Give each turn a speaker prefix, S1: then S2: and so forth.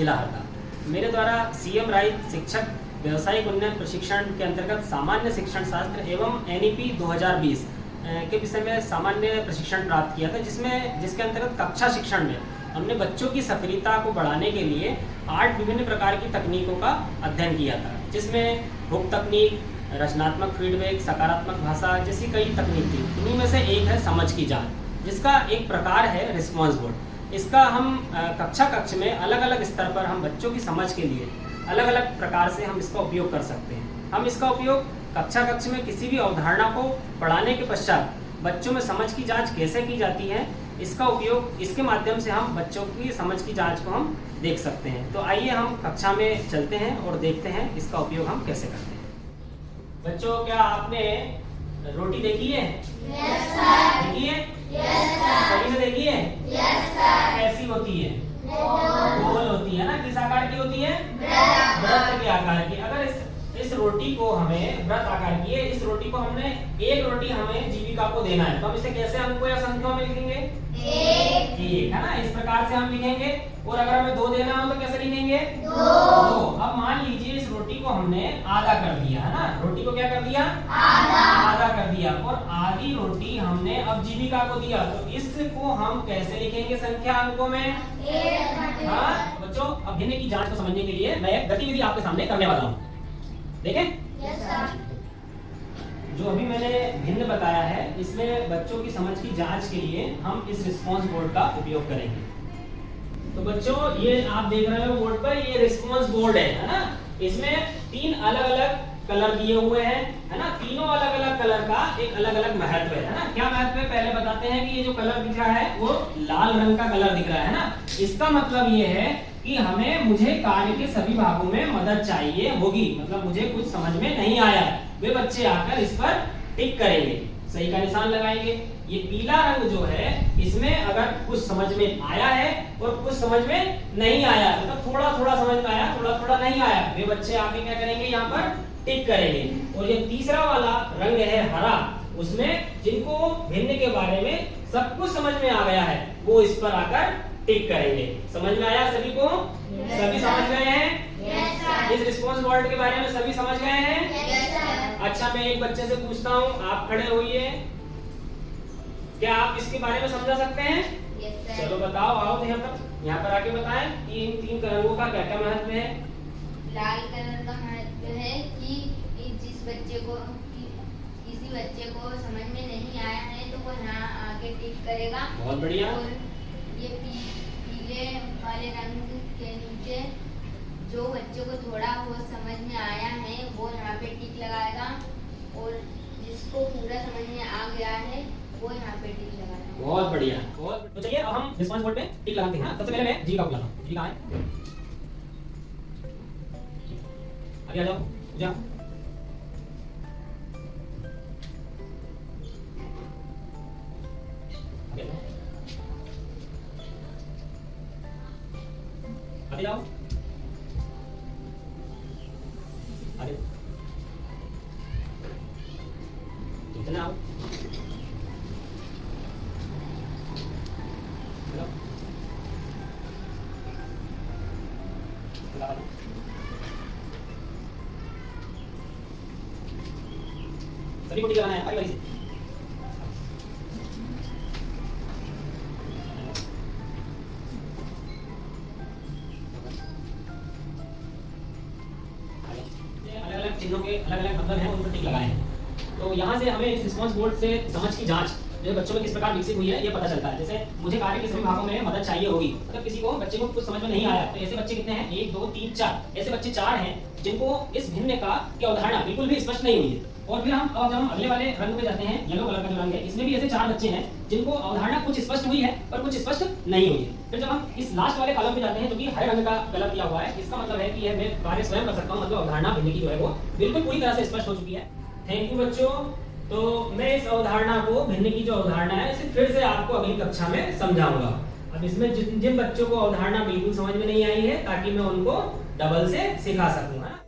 S1: जिला हरदा। मेरे द्वारा सीएम राय शिक्षक व्यावसायिक उन्नयन प्रशिक्षण के अंतर्गत सामान्य शिक्षण शास्त्र एवं एनईपी 2020 के विषय में सामान्य प्रशिक्षण प्राप्त किया था, जिसके अंतर्गत कक्षा शिक्षण में हमने बच्चों की सक्रियता को बढ़ाने के लिए 8 विभिन्न प्रकार की तकनीकों का अध्ययन किया था, जिसमें हुक तकनीक, रचनात्मक फीडबैक, सकारात्मक भाषा जैसी कई तकनीक थी। इन्हीं में से एक है समझ की जांच, जिसका एक प्रकार है रिस्पॉन्स बोर्ड। इसका हम कक्ष में अलग अलग स्तर पर हम बच्चों की समझ के लिए अलग अलग प्रकार से हम इसका उपयोग कर सकते हैं। हम इसका उपयोग कक्ष में किसी भी अवधारणा को पढ़ाने के पश्चात बच्चों में समझ की जांच कैसे की जाती है, इसका उपयोग इसके माध्यम से हम बच्चों की समझ की जांच को हम देख सकते हैं। तो आइए हम कक्षा में चलते हैं और देखते हैं इसका उपयोग हम कैसे करते हैं। बच्चों, क्या आपने रोटी देखी है?
S2: Yes sir.
S1: देखी है?
S2: Yes sir.
S1: सभी ने देखी है?
S2: Yes sir.
S1: कैसी होती है?
S2: गोल
S1: होती है ना। किस आकार की होती है? वृत्त के आकार की। अगर इस रोटी को हमें वृत्त आकार की है, इस रोटी को हमने एक रोटी हमें जीविका को देना है, तो हम इसे कैसे अंकों या संख्याओं में लिखेंगे? एक है ना। इस प्रकार से हम लिखेंगे। और अगर हमें 2 देना हो तो कैसे लिखेंगे? 2। अब मान लीजिए इस रोटी को हमने आधा कर दिया है ना। रोटी को क्या कर दिया? आधा कर दिया। और आधी रोटी हमने अब जीविका को दिया, तो इसको हम कैसे लिखेंगे संख्या अंकों में? हाँ बच्चों, अब भिन्न की जांच को समझने के लिए मैं एक गतिविधि आपके सामने करने वाला हूँ, देखें।
S2: Yes sir.
S1: जो अभी मैंने भिन्न बताया है, इसमें बच्चों की समझ की जांच के लिए हम इस रिस्पांस बोर्ड का उपयोग करेंगे। तो बच्चों, ये आप देख रहे हो बोर्ड पर, ये रिस्पांस बोर्ड है ना। इसमें 3 अलग अलग कलर दिए हुए हैं, है ना। तीनों अलग अलग कलर का एक अलग अलग महत्व है ना। क्या महत्व है पहले बताते हैं कि ये जो कलर दिख रहा है वो लाल रंग का कलर दिख रहा है ना। इसका मतलब ये है कि मुझे कार्य के सभी भागों में मदद चाहिए होगी, मतलब मुझे कुछ समझ में नहीं आया, वे बच्चे आकर इस पर टिक करेंगे, सही का निशान लगाएंगे। ये पीला रंग जो है, इसमें अगर कुछ समझ में आया है और कुछ समझ में नहीं आया, मतलब थोड़ा थोड़ा समझ में आया, थोड़ा थोड़ा नहीं आया, वे बच्चे आके क्या करेंगे? यहाँ पर टिक करेंगे। और ये तीसरा वाला रंग है हरा, उसमें जिनको भिन्न के बारे में सब कुछ समझ में आ गया है, वो इस पर आकर टिक करेंगे। समझ में आया सभी को? सभी समझ गए हैं?
S2: Yes sir.
S1: इस रिस्पांस बोर्ड के बारे में सभी समझ गए हैं?
S2: Yes sir.
S1: अच्छा, मैं एक बच्चे से पूछता हूँ, आप खड़े होइए। क्या आप इसके बारे में समझा सकते हैं?
S2: Yes sir.
S1: चलो बताओ, आओ यहाँ पर आके बताएं कि इन 3 रंगों का क्या क्या महत्व है।
S2: लाल कलर का महत्व है कि जिस बच्चे को किसी बच्चे को समझ में नहीं आया है तो वो यहाँ आके टिक करेगा।
S1: बहुत बढ़िया।
S2: और ये पीले वाले रंग के नीचे जो बच्चे को थोड़ा बहुत समझ में आया है वो यहाँ पे टिक लगाएगा, और जिसको पूरा समझ में आ गया है वो यहाँ पे टिक लगाएगा।
S1: बहुत बढ़िया। तो चलिए अब हम रिस्पांस बोर्ड पे टिक लगाते हैं। सबसे पहले मैं जी का बुलाता हूँ। जी कहाँ है? आगे आ जाओ, जाओ। आगे जाओ, आगे इतना आओ, सभी को टिक लगाना है बारी बारी से। अलग अलग चिन्हों के अलग अलग मतलब हैं, उन पर टिक लगाए हैं। तो यहाँ से हमें इस रिस्पांस बोर्ड से समझ की जांच जो बच्चों में किस प्रकार विकसित हुई है ये पता चलता है। जैसे मुझे कार्य के सभी भागों में मदद चाहिए होगी, मतलब किसी को बच्चे को कुछ समझ में नहीं आया, तो ऐसे बच्चे कितने हैं? 1 2 3 4 ऐसे बच्चे 4 हैं जिनको इस भिन्न की अवधारणा बिल्कुल भी स्पष्ट नहीं हुई है। और फिर जब हम अगले वाले रंग पे जाते हैं, येलो कलर का जो रंग है, इसमें भी ऐसे 4 बच्चे हैं जिनको अवधारणा कुछ स्पष्ट हुई है पर कुछ स्पष्ट नहीं हुई है। फिर जब हम इस लास्ट वाले कॉलम पे जाते हैं, जो कि हरे रंग का कलर दिया हुआ है, इसका मतलब है कि यह मैं कार्य स्वयं कर सकता हूँ, मतलब अवधारणा भिन्न की जो है वो बिल्कुल पूरी तरह से स्पष्ट हो चुकी है। थैंक यू बच्चों। तो मैं इस अवधारणा को, भिन्न की जो अवधारणा है, इसे फिर से आपको अगली कक्षा में समझाऊंगा। अब इसमें जिन बच्चों को अवधारणा बिल्कुल समझ में नहीं आई है, ताकि मैं उनको डबल से सिखा सकूं, है ना।